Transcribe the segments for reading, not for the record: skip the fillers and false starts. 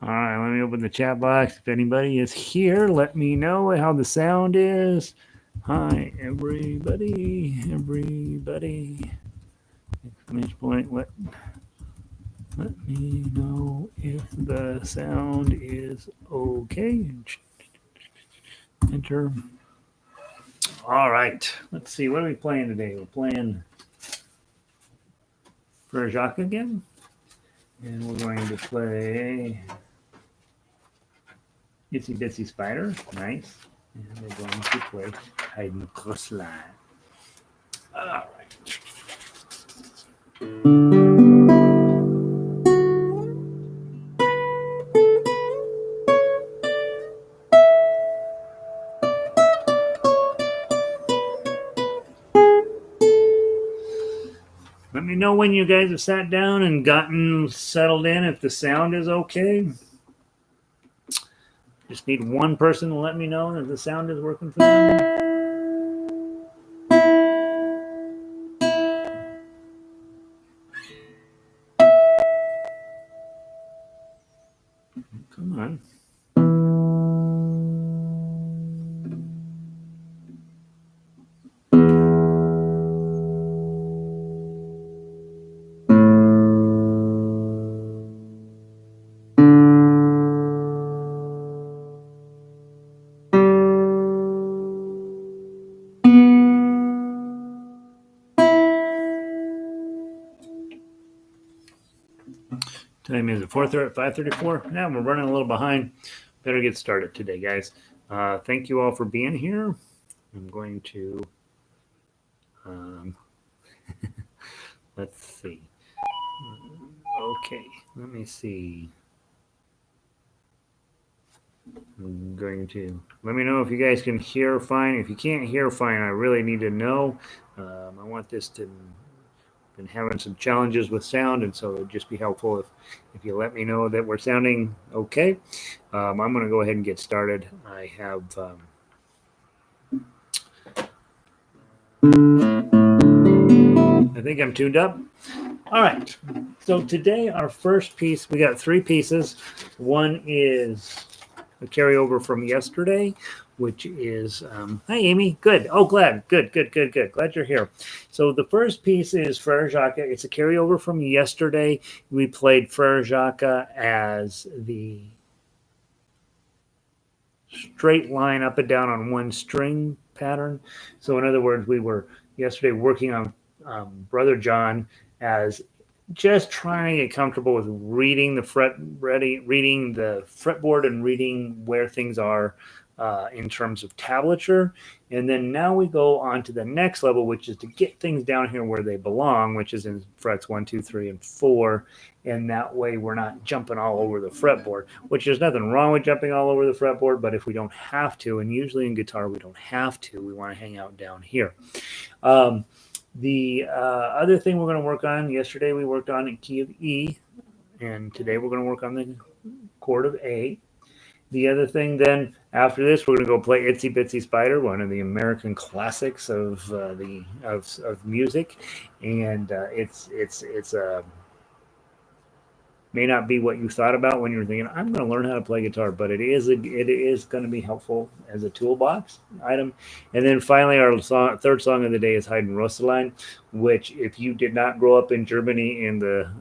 All right, let me open the chat box. If anybody is here, let me know how the sound is. Hi, everybody. Exclamation point. Let me know if the sound is okay. Enter. All right. Let's see. What are we playing today? We're playing for Jacques again. And we're going to play Itsy Bitsy Spider. Nice. And we're going to play Heidenroslein. All right. Let me know when you guys have sat down and gotten settled in, if the sound is okay. Just need one person to let me know that the sound is working for them. Come on. Time is it 5:34? Now we're running a little behind. Better get started today, guys. Thank you all for being here. I'm going to let's see. Okay, let me see. I'm going to let me know if you guys can hear fine. If you can't hear fine, I really need to know. I want this to been having some challenges with sound, and so it'd just be helpful if you let me know that we're sounding okay. I'm going to go ahead and get started. I have I think I'm tuned up. All right. So today our first piece, we got three pieces. One is a carryover from yesterday, which is hi Amy. Good. Oh, glad. Good. Glad you're here. So the first piece is Frere Jacques. It's a carryover from yesterday. We played Frere Jacques as the straight line up and down on one string pattern. So in other words, we were yesterday working on Brother John as just trying to get comfortable with reading the fretboard and reading where things are in terms of tablature. And then now we go on to the next level, which is to get things down here where they belong, which is in frets 1, 2, 3, and 4. And that way we're not jumping all over the fretboard, which there's nothing wrong with jumping all over the fretboard, but if we don't have to, and usually in guitar we don't have to, we want to hang out down here. The other thing we're going to work on, yesterday we worked on a key of E, and today we're going to work on the chord of A. The other thing then, after this, we're going to go play Itsy Bitsy Spider, one of the American classics of music, and it's may not be what you thought about when you were thinking, I'm going to learn how to play guitar, but it is going to be helpful as a toolbox item. And then finally, our third song of the day is Heidenroslein, which if you did not grow up in Germany in the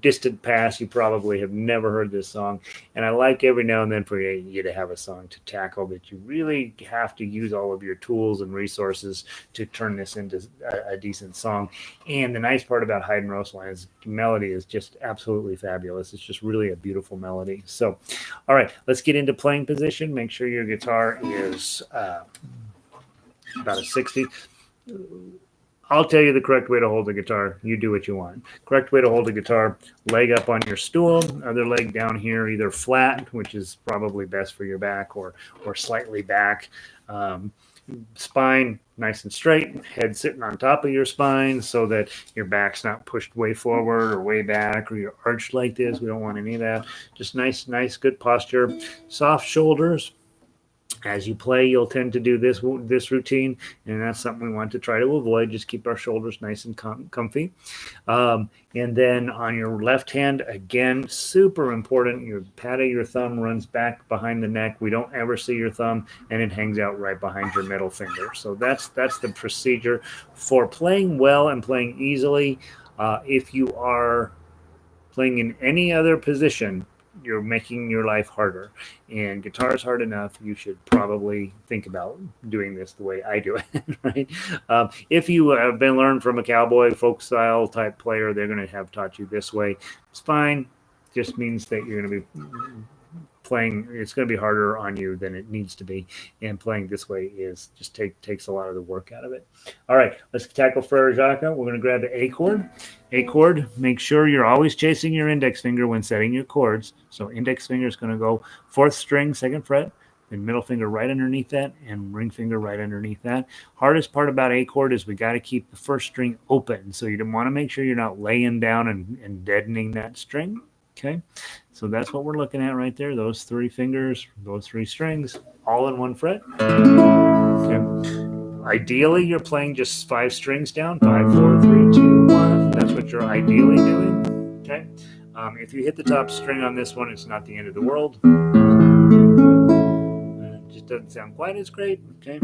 distant past, you probably have never heard this song. And I like every now and then for you to have a song to tackle that you really have to use all of your tools and resources to turn this into a decent song. And the nice part about Heidenroslein's melody is just absolutely fabulous. It's just really a beautiful melody. So, all right, let's get into playing position. Make sure your guitar is about a 60. I'll tell you the correct way to hold the guitar. You do what you want. Correct way to hold the guitar, leg up on your stool, other leg down here, either flat, which is probably best for your back, or slightly back. Spine nice and straight, head sitting on top of your spine so that your back's not pushed way forward or way back, or you're arched like this. We don't want any of that. Just nice, good posture. Soft shoulders. As you play, you'll tend to do this routine, and that's something we want to try to avoid. Just keep our shoulders nice and comfy. And then on your left hand, again, super important, your pad of your thumb runs back behind the neck. We don't ever see your thumb, and it hangs out right behind your middle finger. So that's the procedure for playing well and playing easily. If you are playing in any other position, you're making your life harder. And guitar is hard enough. You should probably think about doing this the way I do it, right? If you have been learned from a cowboy folk style type player, they're going to have taught you this way. It's fine. Just means that you're going to be playing, it's going to be harder on you than it needs to be, and playing this way is just takes a lot of the work out of it. All right, let's tackle Frere Jacques. We're going to grab the A chord. A chord, make sure you're always chasing your index finger when setting your chords. So index finger is going to go 4th string, 2nd fret, then middle finger right underneath that, and ring finger right underneath that. Hardest part about A chord is we got to keep the 1st string open, so you want to make sure you're not laying down and deadening that string. Okay, so that's what we're looking at right there. Those 3 fingers, those 3 strings, all in 1 fret. Okay. Ideally, you're playing just 5 strings down. 5, 4, 3, 2, 1. That's what you're ideally doing. Okay. If you hit the top string on this one, it's not the end of the world. It just doesn't sound quite as great. Okay.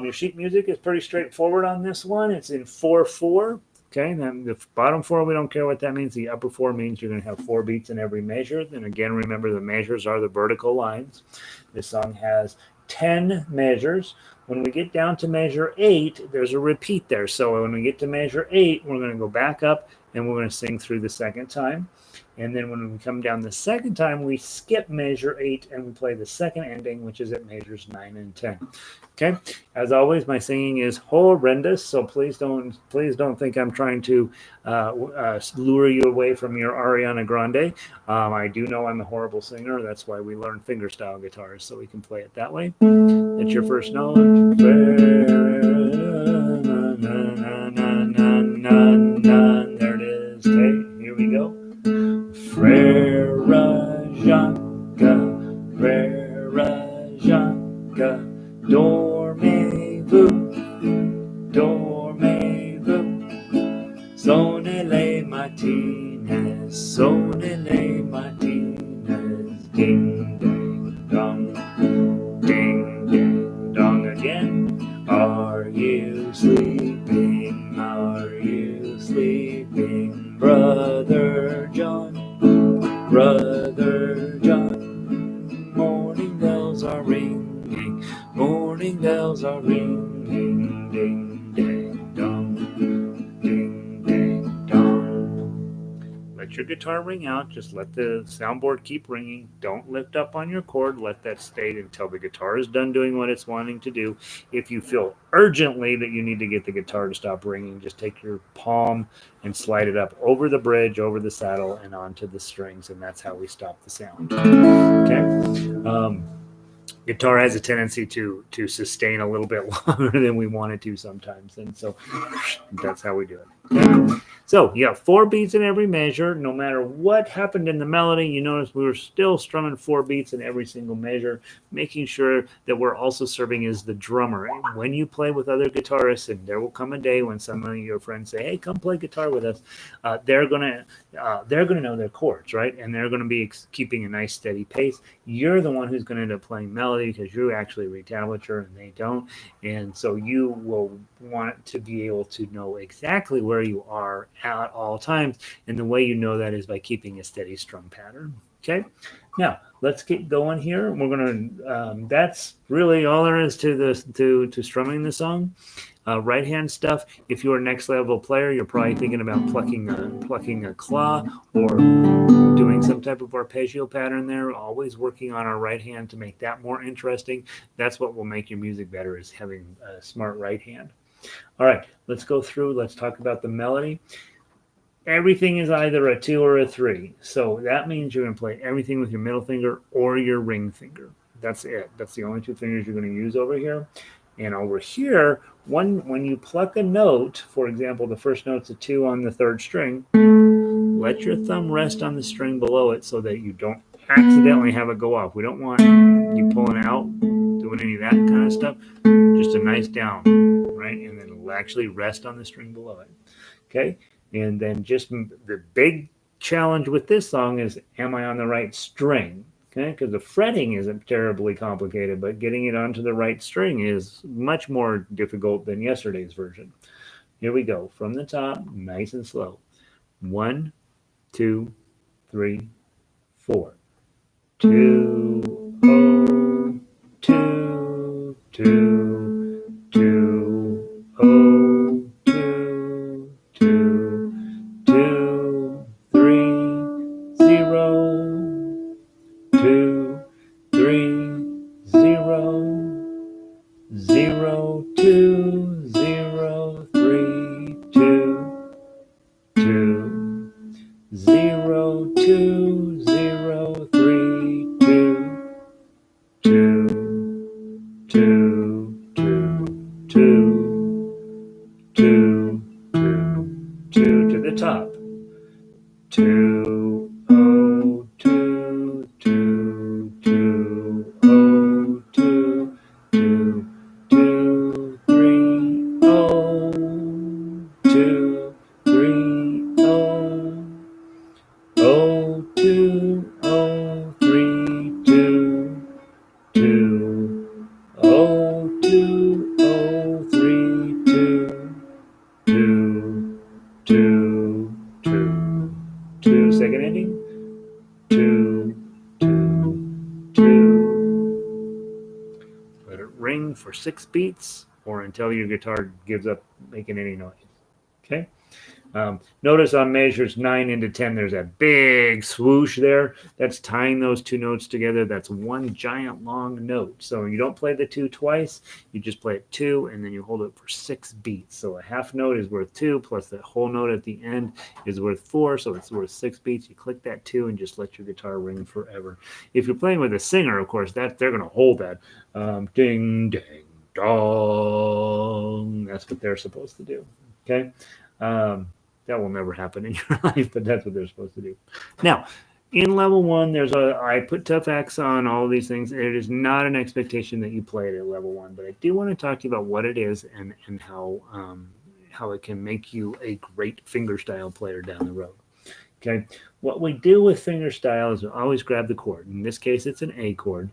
Your sheet music is pretty straightforward on this one. It's in 4/4. Okay, then the bottom 4, we don't care what that means. The upper 4 means you're going to have 4 beats in every measure. Then again, remember the measures are the vertical lines. This song has 10 measures. When we get down to measure 8, there's a repeat there. So when we get to measure 8, we're going to go back up and we're going to sing through the 2nd time. And then when we come down the 2nd time, we skip measure 8 and we play the 2nd ending, which is at measures 9 and 10. Okay. As always, my singing is horrendous, so please don't think I'm trying to lure you away from your Ariana Grande. I do know I'm a horrible singer. That's why we learn fingerstyle guitars, so we can play it that way. That's your first note. There it is. Okay, here we go. Frere Jacques, Frere Jacques, dormez-vous, dormez-vous, sonnez les matines, sonnez les matines, ding, ding, dong, ding, ding, dong again. Are you sleeping, are you sleeping, Brother John, Brother John? Morning bells are ringing, morning bells are ringing, ding, ding, dong, ding, ding, dong. Let your guitar ring out. Just let the soundboard keep ringing. Don't lift up on your chord. Let that stay until the guitar is done doing what it's wanting to do. If you feel urgently that you need to get the guitar to stop ringing, just take your palm and slide it up over the bridge, over the saddle, and onto the strings, and that's how we stop the sound. Okay. Guitar has a tendency to sustain a little bit longer than we want it to sometimes, and so that's how we do it. Okay? So you have 4 beats in every measure. No matter what happened in the melody, you notice we were still strumming 4 beats in every single measure, making sure that we're also serving as the drummer. And when you play with other guitarists, and there will come a day when some of your friends say, "Hey, come play guitar with us," they're gonna know their chords, right? And they're gonna be keeping a nice steady pace. You're the one who's going to end up playing melody because you actually read tablature and they don't, and so you will want to be able to know exactly where you are at all times, and the way you know that is by keeping a steady strum pattern. Okay, now let's get going here. We're gonna that's really all there is to this to strumming the song. Right hand stuff. If you're a next level player, you're probably thinking about plucking a claw or doing some type of arpeggio pattern there. Always working on our right hand to make that more interesting. That's what will make your music better, is having a smart right hand. All right, let's go through. Let's talk about the melody. Everything is either a 2 or a 3. So that means you're going to play everything with your middle finger or your ring finger. That's it. That's the only 2 fingers you're going to use over here. And over here, when you pluck a note, for example, the first note's a 2 on the 3rd string, let your thumb rest on the string below it so that you don't accidentally have it go off. We don't want you pulling out, doing any of that kind of stuff. Just a nice down, right? And then it'll actually rest on the string below it. Okay. And then just the big challenge with this song is, am I on the right string? Okay. Because the fretting isn't terribly complicated, but getting it onto the right string is much more difficult than yesterday's version. Here we go. From the top, nice and slow. 1, 2, 3, 4. 2, oh, 2, 2, 2, oh, 2, 2, 2, 3, 0, 2, 3, 0, 0, 2, 0, 3, 2, 2, 0, 2, 0, 3, 2, 2, 2, 2, 2, 2, 2 to the top. 2, oh, 2, 2, 2, oh, 2, 2, 2, 3, oh, 2, 3, oh, oh, 2, oh, 3, 2, 2, oh, 2, oh, 3, 2, 2, 2, 2, 2, second ending, 2, 2, 2. Let it ring for 6 beats or until your guitar gives up making any noise. Okay. Notice on measures 9 into 10, there's a big swoosh there. That's tying those two notes together. That's one giant long note. So you don't play the 2 twice. You just play it 2, and then you hold it for 6 beats. So a half note is worth 2, plus the whole note at the end is worth 4. So it's worth 6 beats. You click that 2 and just let your guitar ring forever. If you're playing with a singer, of course, that they're going to hold that. Ding, ding, dong. That's what they're supposed to do. Okay. That will never happen in your life, but that's what they're supposed to do. Now, in level 1, I put tough X on all these things. It is not an expectation that you play it at level 1, but I do want to talk to you about what it is and how it can make you a great fingerstyle player down the road. Okay, what we do with fingerstyle is we always grab the chord. In this case, it's an A chord.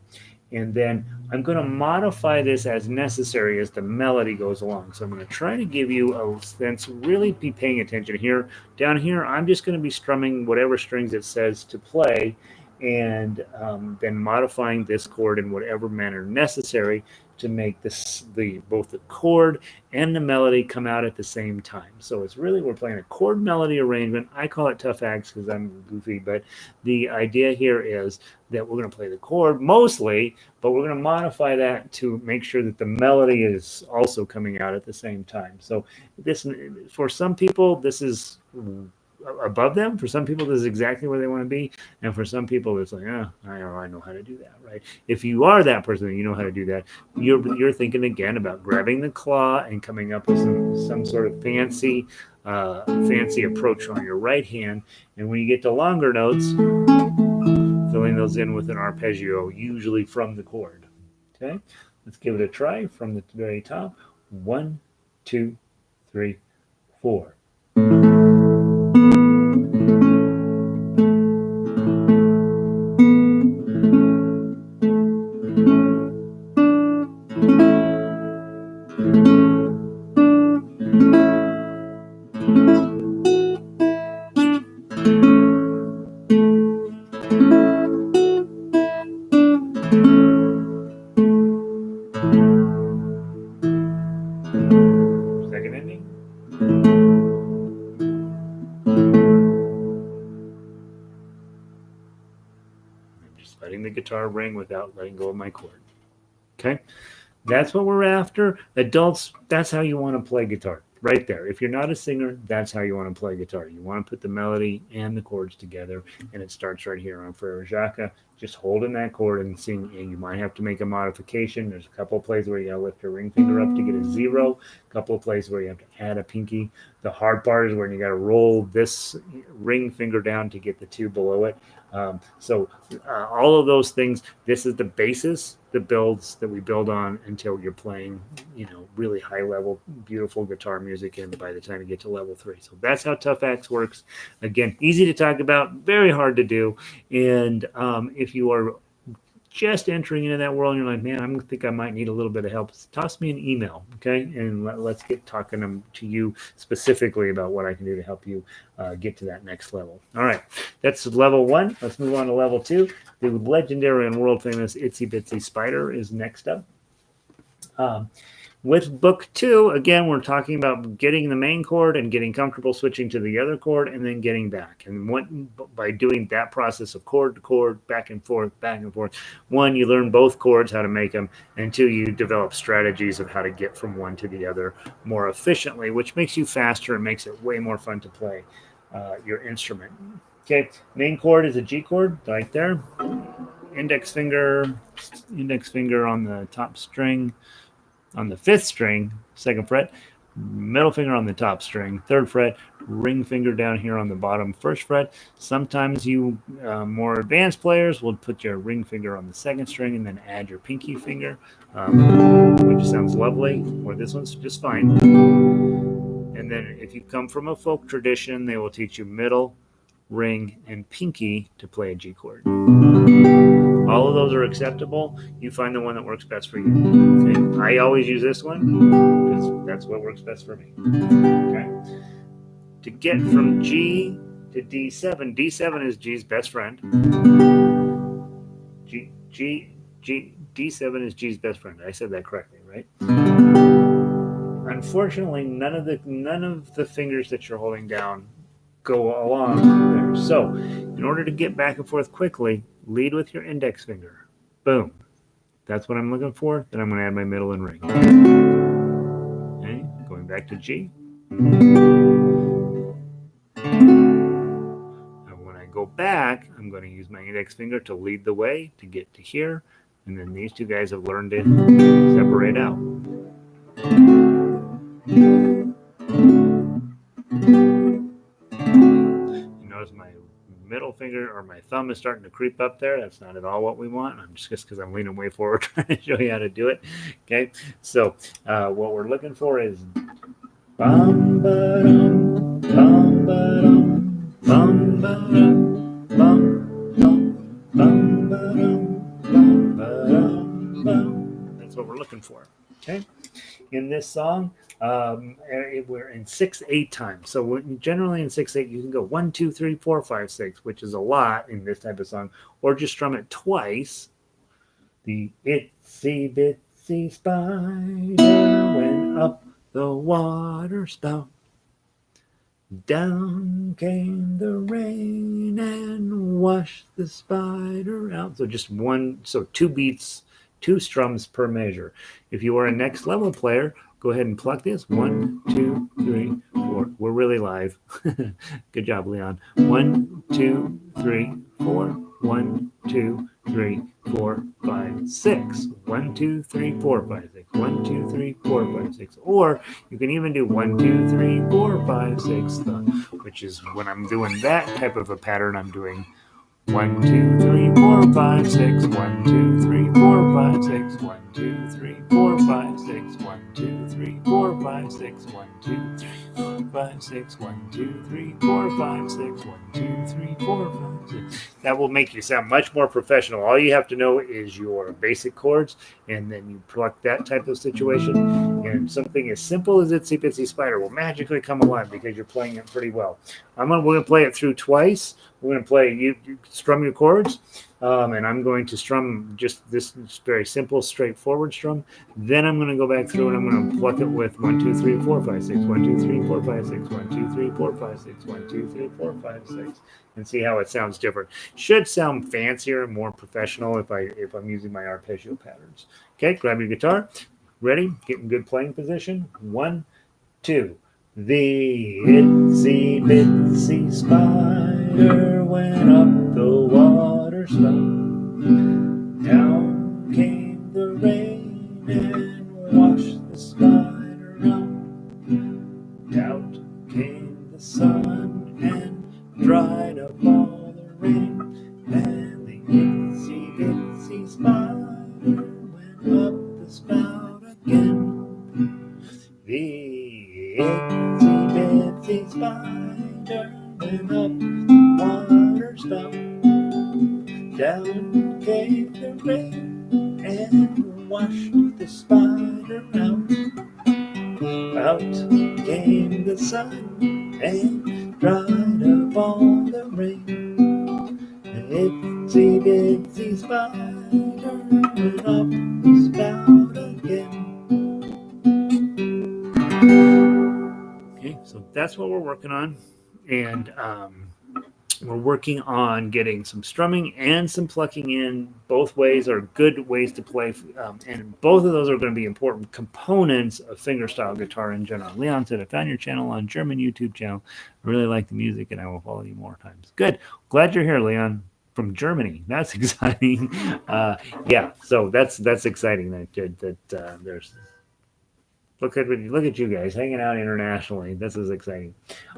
And then I'm going to modify this as necessary as the melody goes along. So I'm going to try to give you a sense, really be paying attention here. Down here, I'm just going to be strumming whatever strings it says to play, and then modifying this chord in whatever manner necessary to make both the chord and the melody come out at the same time. So it's really, we're playing a chord melody arrangement. I call it tough acts because I'm goofy, but the idea here is that we're going to play the chord mostly, but we're going to modify that to make sure that the melody is also coming out at the same time. So this, for some people, this is above them. For some people, this is exactly where they want to be, and for some people, it's like, I know how to do that, right? If you are that person and you know how to do that, you're thinking again about grabbing the claw and coming up with some sort of fancy approach on your right hand, and when you get to longer notes, filling those in with an arpeggio, usually from the chord. Okay, let's give it a try from the very top. 1, 2, 3, 4. Second ending. I'm just letting the guitar ring without letting go of my chord. Okay, that's what we're after. Adults, that's how you want to play guitar. Right there. If you're not a singer, that's how you want to play guitar. You want to put the melody and the chords together, and it starts right here on Frere Jacques. just holding that chord and sing. And you might have to make a modification. There's a couple of places where you gotta lift your ring finger up to get a 0. A couple of places where you have to add a pinky. The hard part is when you gotta roll this ring finger down to get the 2 below it. So all of those things, this is the basis, the builds that we build on until you're playing, really high level, beautiful guitar music. And by the time you get to level 3, so that's how Tough Axe works. Again, easy to talk about, very hard to do. And if you are just entering into that world and you're like, man, I think I might need a little bit of help, toss me an email, okay? And let's get talking to you specifically about what I can do to help you get to that next level. All right, that's level 1. Let's move on to level 2. The legendary and world famous Itsy Bitsy Spider is next up. With book 2, again, we're talking about getting the main chord and getting comfortable switching to the other chord and then getting back. And by doing that process of chord to chord, back and forth, 1, you learn both chords, how to make them, and 2, you develop strategies of how to get from one to the other more efficiently, which makes you faster and makes it way more fun to play your instrument. Okay, main chord is a G chord, right there. Index finger on the top string, on the 5th string, 2nd fret, middle finger on the top string, 3rd fret, ring finger down here on the bottom 1st fret. Sometimes you more advanced players will put your ring finger on the 2nd string and then add your pinky finger, which sounds lovely, or this one's just fine. And then if you come from a folk tradition, they will teach you middle, ring, and pinky to play a G chord. All of those are acceptable. You find the one that works best for you. Okay? I always use this one because that's what works best for me. Okay. To get from G to D7, D7 is G's best friend. D7 is G's best friend. I said that correctly, right? Unfortunately, none of the fingers that you're holding down go along there. So, in order to get back and forth quickly, lead with your index finger. Boom. That's what I'm looking for. Then I'm going to add my middle and ring. Okay, going back to G. And when I go back, I'm going to use my index finger to lead the way to get to here. And then these two guys have learned to separate out. Notice my middle finger or my thumb is starting to creep up there. That's not at all what we want. I'm just because I'm leaning way forward trying to show you how to do it. Okay, so what we're looking for is bum ba dum bum ba dum bum ba dum bum bum bum ba dum bum ba dum bum. That's what we're looking for. Okay, in this song, we're in 6/8 time. So generally in 6/8, you can go 1, 2, 3, 4, 5, 6, which is a lot in this type of song, or just strum it twice. The itsy bitsy spider went up the water spout. Down came the rain and washed the spider out. So just 2 beats, 2 strums per measure. If you are a next level player, go ahead and pluck this. 1, 2, 3, 4. We're really live. Good job, Leon. 1, 2, 3, 4. 1, 2, 3, 4, 5, 6. 1, 2, 3, 4, 5, 6. 1, 2, 3, 4, 5, 6. Or you can even do 1, 2, 3, 4, 5, 6. Which is when I'm doing that type of a pattern, I'm doing 1, 2, 3, 4, 5, 6. 1, 2, 3, 4, 5, 6. 1, 2, 3, 4, 5, 6. 1, 2, 3, 4, 5, 6. 1, 2, 3, 4, 5, 6. 1, 2, 3, 4, 5, 6. 1, 2, 3, 4, 5, 6. That will make you sound much more professional. All you have to know is your basic chords, and then you pluck that type of situation, and something as simple as Itsy Bitsy Spider will magically come alive because you're playing it pretty well. We're going to play it through twice. We're going to play, you strum your chords, and I'm going to strum just this very simple, straightforward strum. Then I'm going to go back through and I'm going to pluck it with 1, 2, 3, 4, 5, 6, 1, 2, 3, 4, 5, 6, 1, 2, 3, 4, 5, 6, 1, 2, 3, 4, 5, 6, and see how it sounds different. Should sound fancier and more professional if I'm using my arpeggio patterns. Okay, grab your guitar. Ready? Get in good playing position. 1, 2. The itsy bitsy spider went up the water spout. dried up all the rain, and the itsy bitsy spider went up the spout again. The itsy bitsy spider went up the water spout. Down came the rain and washed the spider out. Out came the sun and dried up all the rain. The itsy bitsy spider went up the spout again. Okay, so that's what we're working on, and we're working on getting some strumming and some plucking in. Both ways are good ways to play, and both of those are going to be important components of fingerstyle guitar in general. Leon said, I found your channel on German YouTube channel. I really like the music, and I will follow you more times. Good. Glad you're here, Leon, from Germany. That's exciting. Yeah, so that's exciting that there's... Look at you guys hanging out internationally. This is exciting.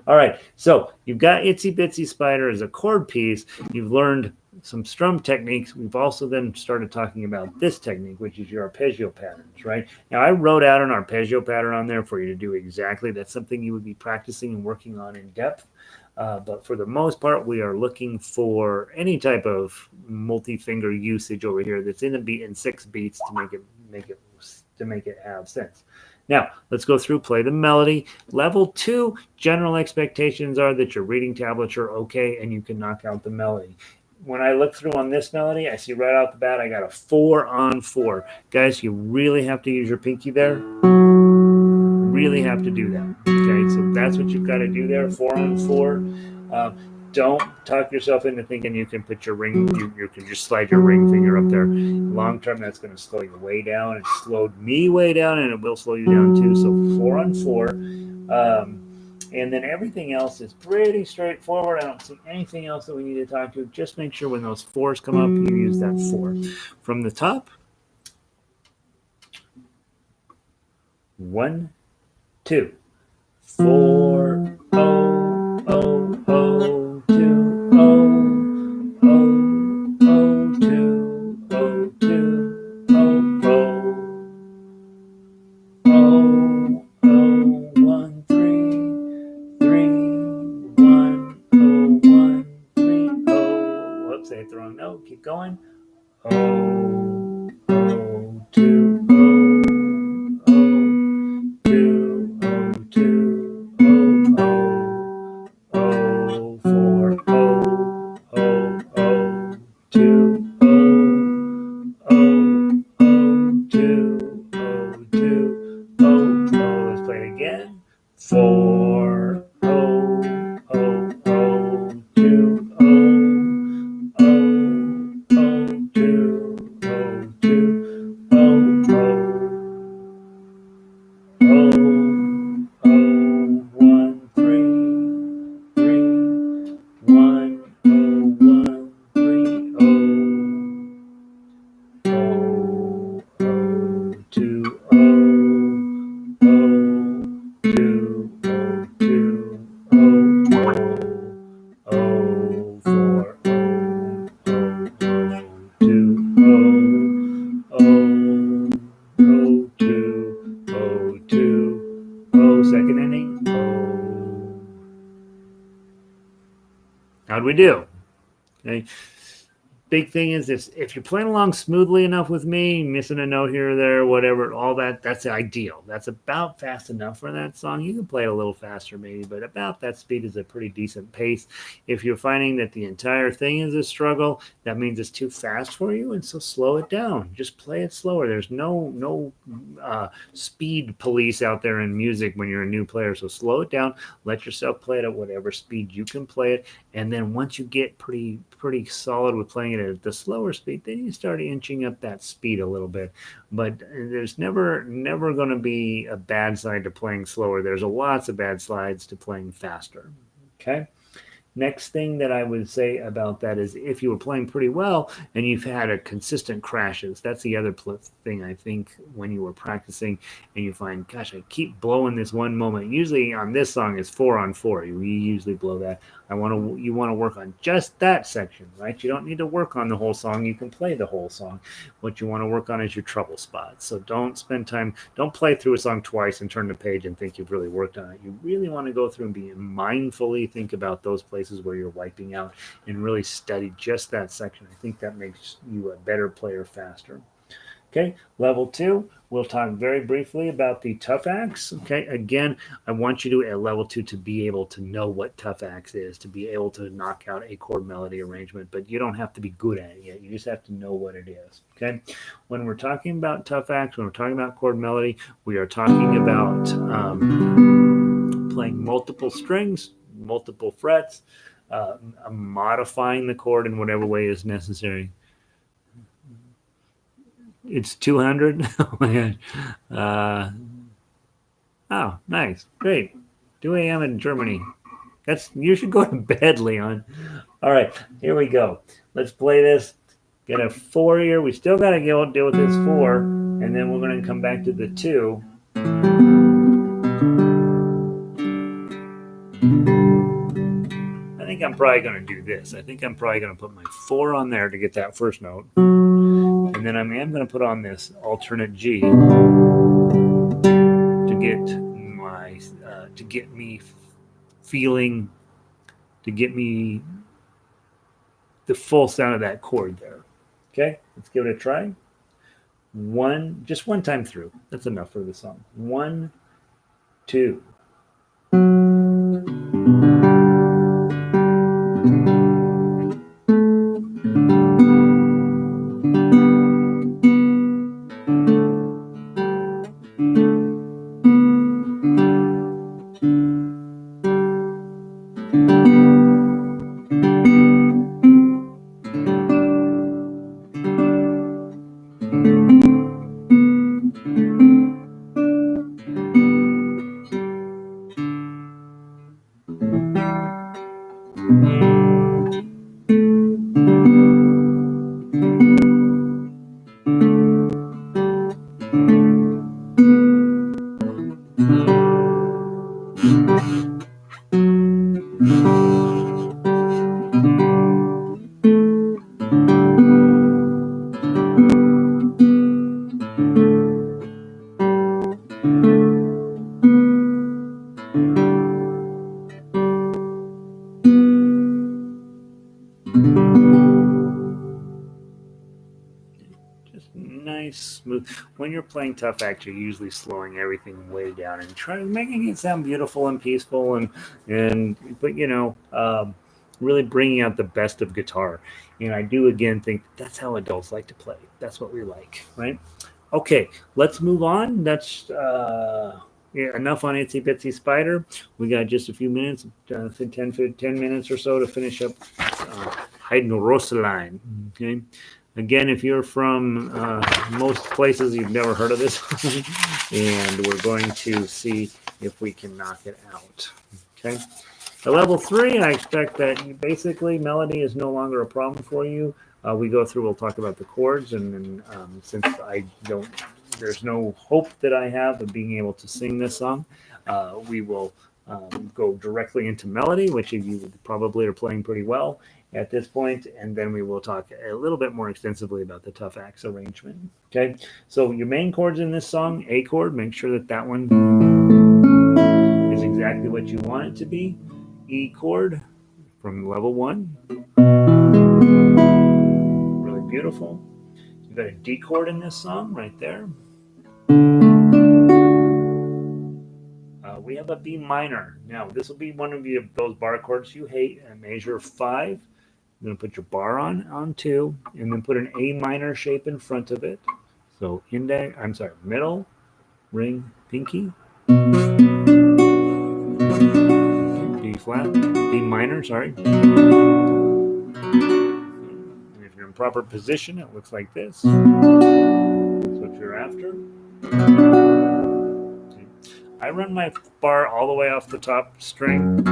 All right, so you've got Itsy Bitsy Spider as a chord piece. You've learned some strum techniques. We've also then started talking about this technique, which is your arpeggio patterns, right? Now, I wrote out an arpeggio pattern on there for you to do exactly. That's something you would be practicing and working on in depth. But for the most part, we are looking for any type of multi-finger usage over here that's in 6 beats to make it have sense. Now, let's go through, play the melody. Level 2, general expectations are that your reading tablets are okay and you can knock out the melody. When I look through on this melody, I see right out the bat, I got a 4 on 4. Guys, you really have to use your pinky there. Really have to do that. Okay, so that's what you've got to do there, 4 on 4. Don't talk yourself into thinking you can put your ring, you can just slide your ring finger up there. Long term, that's going to slow you way down. It slowed me way down, and it will slow you down too. So 4 on 4. And then everything else is pretty straightforward. I don't see anything else that we need to talk to. Just make sure when those 4s come up, you use that 4. From the top, 1, 2, 4, oh, oh, oh. 2, oh, oh, oh, 2, oh, 2, oh, oh, oh, oh, 1, 3, 3, 1, oh, 1, 3, oh. Whoops, I hit the wrong note. Keep going. Oh, oh, 2, oh, oh, 2, oh, 2, oh, oh. Oh, 4, oh, oh, oh, 2, oh, oh, oh, 2, oh, 2, oh, oh. Let's play it again. 4, oh, oh, oh, 2, oh, oh, oh, 2, oh, 2, oh, oh, oh, 1, 3. 1, oh, 1, 3, oh, oh, oh, 2, oh, oh, 2, oh, 2, oh, oh, oh, 4, oh, oh, oh, 2, oh, oh, oh, 2, oh, 2, oh, second ending, oh. How'd we do? Okay. Big thing is if you're playing along smoothly enough with me, missing a note here or there, whatever, all that's ideal. That's about fast enough for that song. You can play it a little faster maybe, but about that speed is a pretty decent pace. If you're finding that the entire thing is a struggle, that means it's too fast for you, and so slow it down. Just play it slower. There's no speed police out there in music when you're a new player, so slow it down. Let yourself play it at whatever speed you can play it, and then once you get pretty solid with playing it at the slower speed, then you start inching up that speed a little bit. But there's never going to be a bad side to playing slower. There's lots of bad sides to playing faster. Okay. Next thing that I would say about that is if you were playing pretty well and you've had a consistent crashes, that's the other thing I think when you were practicing and you find, gosh, I keep blowing this one moment. Usually on this song is 4-on-4. You usually blow that. You want to work on just that section, right? You don't need to work on the whole song. You can play the whole song. What you want to work on is your trouble spots. So don't spend time, don't play through a song twice and turn the page and think you've really worked on it. You really want to go through and be mindfully think about those places where you're wiping out and really study just that section. I think that makes you a better player faster. Okay, level 2, we'll talk very briefly about the tough acts. Okay, again, I want you to at level 2 to be able to know what tough acts is, to be able to knock out a chord melody arrangement, but you don't have to be good at it yet. You just have to know what it is. Okay, when we're talking about tough acts, when we're talking about chord melody, we are talking about playing multiple strings, multiple frets, modifying the chord in whatever way is necessary. It's 200. Oh my gosh. Oh, nice. Great. 2 a.m. in Germany. You should go to bed, Leon. All right, here we go. Let's play this. Get a 4 here. We still got to deal with this 4, and then we're going to come back to the 2. I think I'm probably going to do this. I think I'm probably going to put my 4 on there to get that first note. And then I am going to put on this alternate G to get my to get me feeling, to get me the full sound of that chord there. Okay, let's give it a try. Just one time through. That's enough for the song. 1, 2. Nice, smooth. When you're playing tough act, you're usually slowing everything way down and making it sound beautiful and peaceful, but really bringing out the best of guitar. And I do again think that's how adults like to play. That's what we like, right? Okay, let's move on. That's enough on Itsy Bitsy Spider. We got just a few minutes, 10 minutes or so to finish up Heidenroslein. Okay. Again, if you're from most places, you've never heard of this, and we're going to see if we can knock it out. Okay. At level 3, I expect that basically melody is no longer a problem for you. We'll talk about the chords, and then since there's no hope that I have of being able to sing this song, we will go directly into melody, which you probably are playing pretty well at this point, and then we will talk a little bit more extensively about the tough acts arrangement. Okay, so your main chords in this song: A chord, make sure that one is exactly what you want it to be. E chord from level 1, really beautiful. You've got a D chord in this song right there. We have a B minor. Now, this will be one of those bar chords you hate, a measure 5. You're going to put your bar on 2, and then put an A minor shape in front of it. So middle, ring, pinky, B flat, B minor, sorry. And if you're in proper position, it looks like this. That's what you're after. I run my bar all the way off the top string.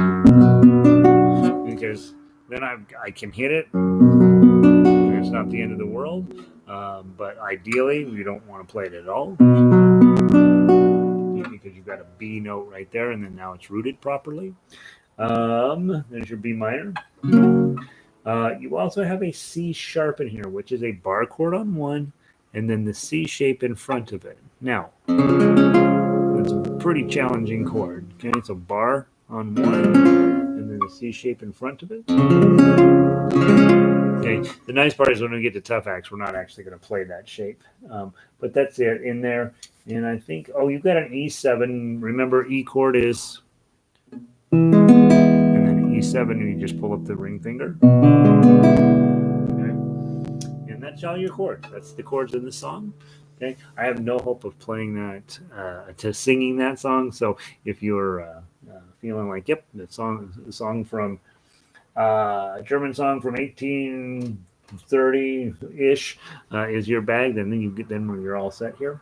Okay, because then I can hit it. And it's not the end of the world. But ideally, we don't want to play it at all because you've got a B note right there, and then now it's rooted properly. There's your B minor. You also have a C sharp in here, which is a bar chord on one, and then the C shape in front of it. Now, it's a pretty challenging chord. Okay, it's a bar on one, and then the C shape in front of it. Okay, the nice part is when we get to tough acts, we're not actually going to play that shape. But that's it in there. And I think, oh, you've got an E7. Remember, E chord is, and then E7, and you just pull up the ring finger. Okay, and that's all your chords. That's the chords in the song. Okay, I have no hope of playing that, singing that song. So if you're feeling like, yep, the song from German song from 1830-ish is your bag, then you're all set here.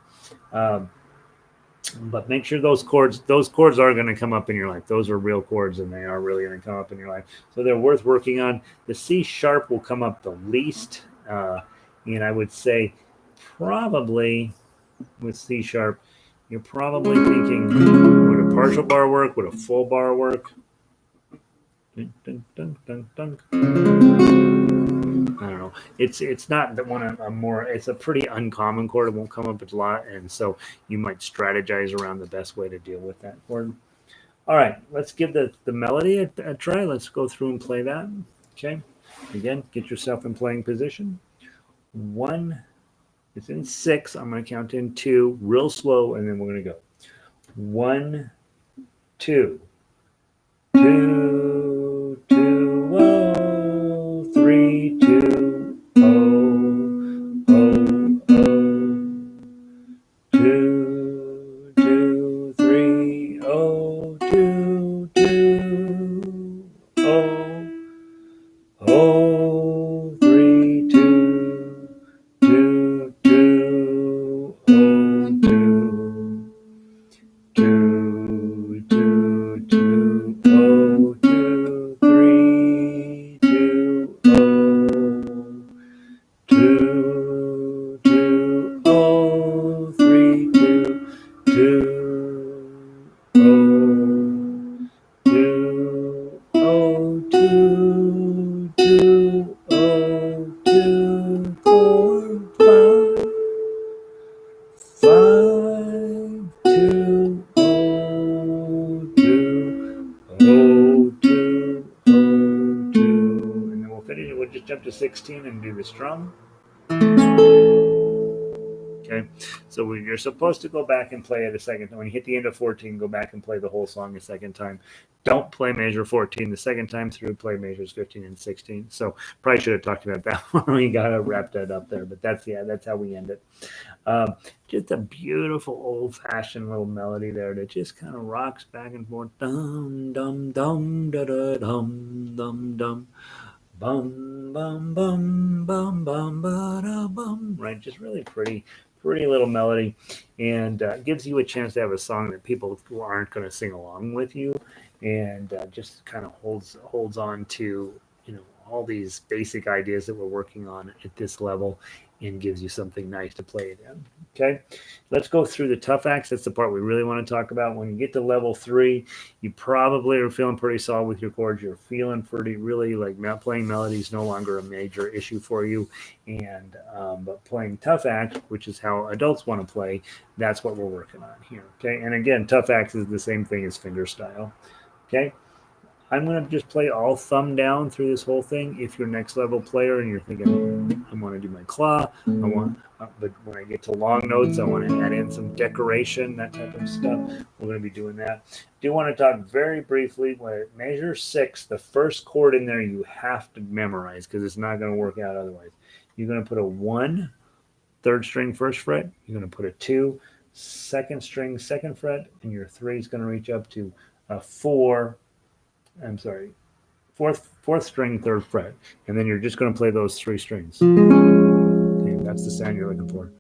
But make sure those chords are going to come up in your life. Those are real chords, and they are really going to come up in your life. So they're worth working on. The C sharp will come up the least, and I would say probably with C sharp, you're probably thinking, would a partial bar work? Would a full bar work? Dun, dun, dun, dun, dun. I don't know. It's not that one more. It's a pretty uncommon chord. It won't come up a lot, and so you might strategize around the best way to deal with that chord. All right, let's give the melody a try. Let's go through and play that. Okay. Again, get yourself in playing position. 1. It's in 6. I'm going to count in 2, real slow, and then we're going to go 1, 2, 2, 2, oh, 3, 2, oh, oh, oh, 2, 2, 3, oh, 2, 2, oh, oh, 3, 2, 2, 2, oh, 2, 2, 2, 2, oh, 2, 3, 2, oh, 2, 2, oh, 3, 2, 2, oh, 2, oh, 2, 2, oh, 2, 4, 5, 5, 2, oh, 2, oh, 2, oh, 2. And then we'll finish it. We'll just jump to 16 and do the strum. Okay, so you're supposed to go back and play it a second time. When you hit the end of 14, go back and play the whole song a second time. Don't play measure 14 the second time through. Play measures 15 and 16. So probably should have talked about that when we got to wrap that up there. But that's how we end it. Just a beautiful old-fashioned little melody there that just kind of rocks back and forth. Dum dum dum da da dum dum dum. Bum bum bum bum bum ba da bum. Right, just really pretty little melody, and gives you a chance to have a song that people who aren't going to sing along with you, and just kind of holds on to all these basic ideas that we're working on at this level, and gives you something nice to play it in. Okay, let's go through the tough acts. That's the part we really want to talk about. When you get to level 3, you probably are feeling pretty solid with your chords. You're feeling pretty really like playing melodies no longer a major issue for you, and but playing tough acts, which is how adults want to play, that's what we're working on here. Okay, and again, tough acts is the same thing as fingerstyle. Okay, I'm going to just play all thumb down through this whole thing. If you're next level player and you're thinking, I want to do my claw, but when I get to long notes, I want to add in some decoration, that type of stuff. We're going to be doing that. Do want to talk very briefly, when measure 6, the first chord in there you have to memorize because it's not going to work out otherwise. You're going to put a 1, 3rd string, 1st fret. You're going to put a 2, 2nd string, 2nd fret, and your 3 is going to reach up to a 4. I'm sorry, fourth string, 3rd fret, and then you're just going to play those 3 strings. Okay, that's the sound you're looking for.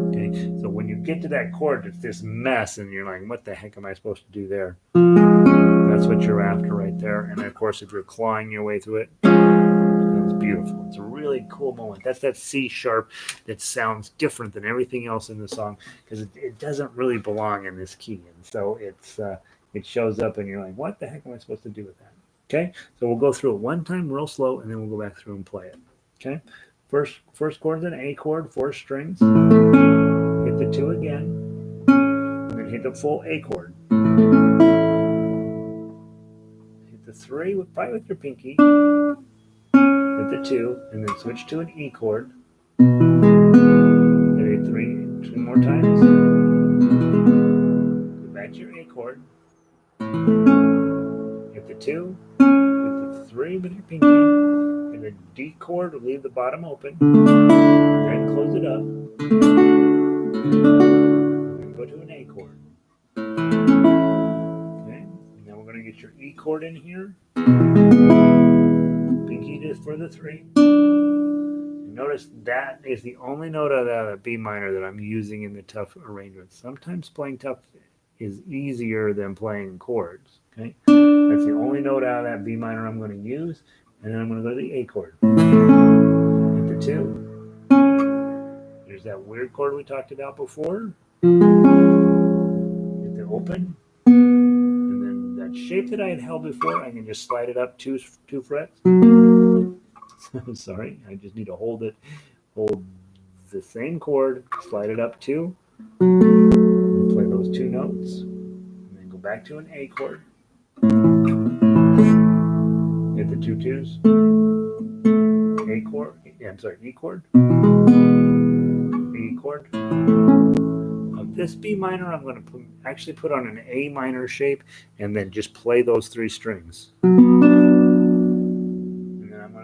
Okay, so when you get to that chord, it's this mess, and you're like, "What the heck am I supposed to do there?" That's That's what you're after right there. And of course, if you're clawing your way through it, it's beautiful. It's a really cool moment. That's that C sharp that sounds different than everything else in the song because it doesn't really belong in this key. And so it shows up and you're like, what the heck am I supposed to do with that? Okay, so we'll go through it one time real slow and then we'll go back through and play it. Okay, first chord's an A chord, 4 strings. Hit the 2 again, and then hit the full A chord. Hit the 3 right with your pinky. Hit the 2, and then switch to an E chord. Hit a 3 2 more times. Go back to your A chord. Hit the 2. Hit the 3 with your pinky. Hit a D chord to leave the bottom open. Then close it up. And go to an A chord. Okay. And then we're going to get your E chord in here. Pinky just for the 3. Notice that is the only note out of that B minor that I'm using in the tough arrangement. Sometimes playing tough is easier than playing chords. Okay, that's the only note out of that B minor I'm going to use, and then I'm going to go to the A chord. Hit the 2. There's that weird chord we talked about before. Hit the open, and then that shape that I had held before, I can just slide it up 2 frets. Sorry, I just need to hold the same chord, slide it up 2, and play those 2 notes, and then go back to an A chord, hit the 2 2s, A chord, E chord, E chord. Of this B minor, I'm going to actually put on an A minor shape, and then just play those 3 strings.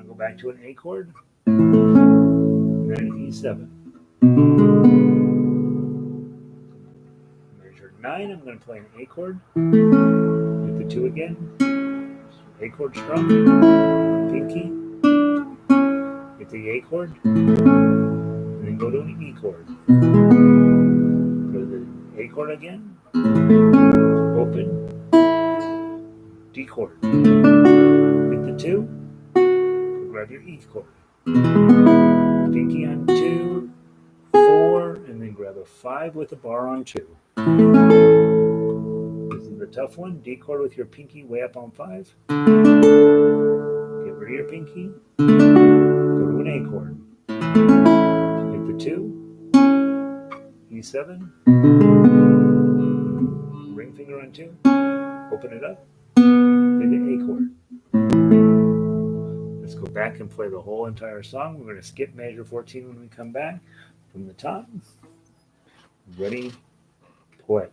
Go back to an A chord, and then an E7. Measure 9, I'm going to play an A chord, hit the 2 again, A chord strum, pinky, hit the A chord, and then go to an E chord. Go to the A chord again, open, D chord, hit the 2, grab your E chord, pinky on 2, 4, and then grab a 5 with a bar on 2. This is the tough one. D chord with your pinky way up on 5. Get rid of your pinky. Go to an A chord. Hit the 2, E7, ring finger on 2, open it up, hit the A chord. Let's go back and play the whole entire song. We're going to skip measure 14 when we come back from the top. Ready, play.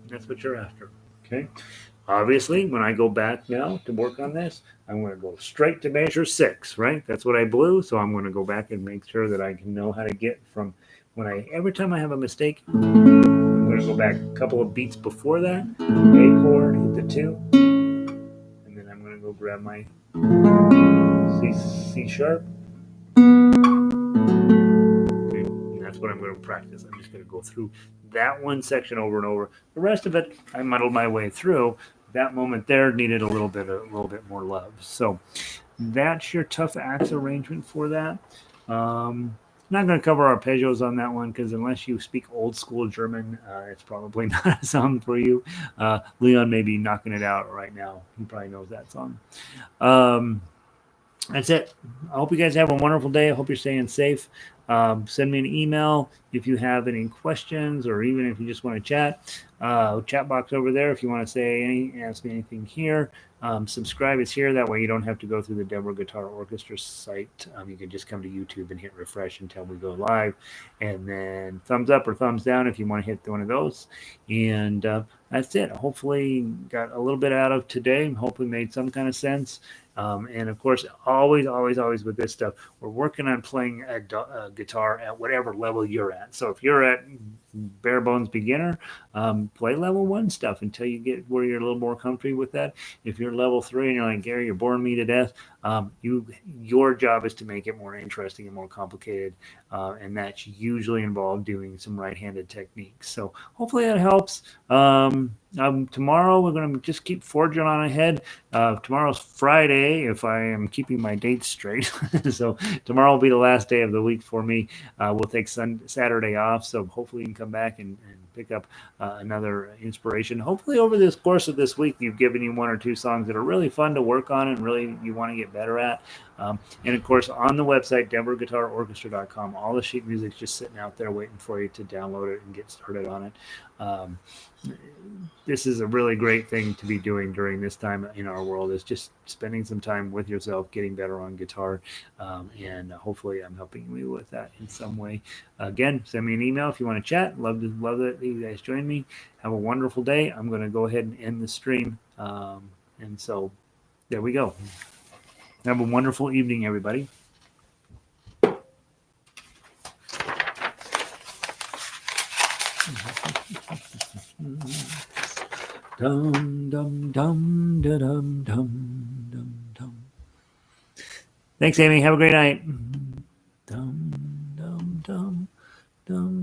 That's what you're after. Okay. Obviously, when I go back now to work on this, I'm going to go straight to measure 6, right? That's what I blew. So I'm going to go back and make sure that I can know how to get from every time I have a mistake, I'm going to go back a couple of beats before that, A chord, hit the 2, and then I'm going to go grab my C sharp. Okay, and that's what I'm going to practice. I'm just going to go through that one section over and over. The rest of it, I muddled my way through. That moment there needed a little bit more love. So that's your tough axe arrangement for that. Not going to cover arpeggios on that one because unless you speak old school German, it's probably not a song for you. Leon may be knocking it out right now. He probably knows that song. That's it. I hope you guys have a wonderful day. I hope you're staying safe. Send me an email if you have any questions or even if you just want to chat. Chat box over there if you want to ask me anything here. Subscribe is here. That way you don't have to go through the Denver Guitar Orchestra site. You can just come to YouTube and hit refresh until we go live. And then thumbs up or thumbs down if you want to hit one of those. And that's it. Hopefully got a little bit out of today. Hopefully made some kind of sense. And of course, always with this stuff, we're working on playing a guitar at whatever level you're at. So if you're at bare bones beginner, play level 1 stuff until you get where you're a little more comfortable with that. If you're level 3 and you're like, Gary, you're boring me to death, your job is to make it more interesting and more complicated. And that's usually involved doing some right-handed techniques. So hopefully that helps. Tomorrow we're going to just keep forging on ahead. Tomorrow's Friday, if I am keeping my dates straight. So tomorrow will be the last day of the week for me. We'll take Saturday off. So hopefully you can come back and pick up another inspiration. Hopefully over this course of this week, you've given you 1 or 2 songs that are really fun to work on and really you want to get better at. And of course, on the website, denverguitarorchestra.com, all the sheet music's just sitting out there waiting for you to download it and get started on it. This is a really great thing to be doing during this time in our world, is just spending some time with yourself, getting better on guitar. And hopefully I'm helping you with that in some way. Again, send me an email if you want to chat. Love that you guys join me. Have a wonderful day. I'm going to go ahead and end the stream. And so there we go. Have a wonderful evening, everybody. Dum dum dum da dum dum dum dum. Thanks, Amy. Have a great night. Dum dum dum dum.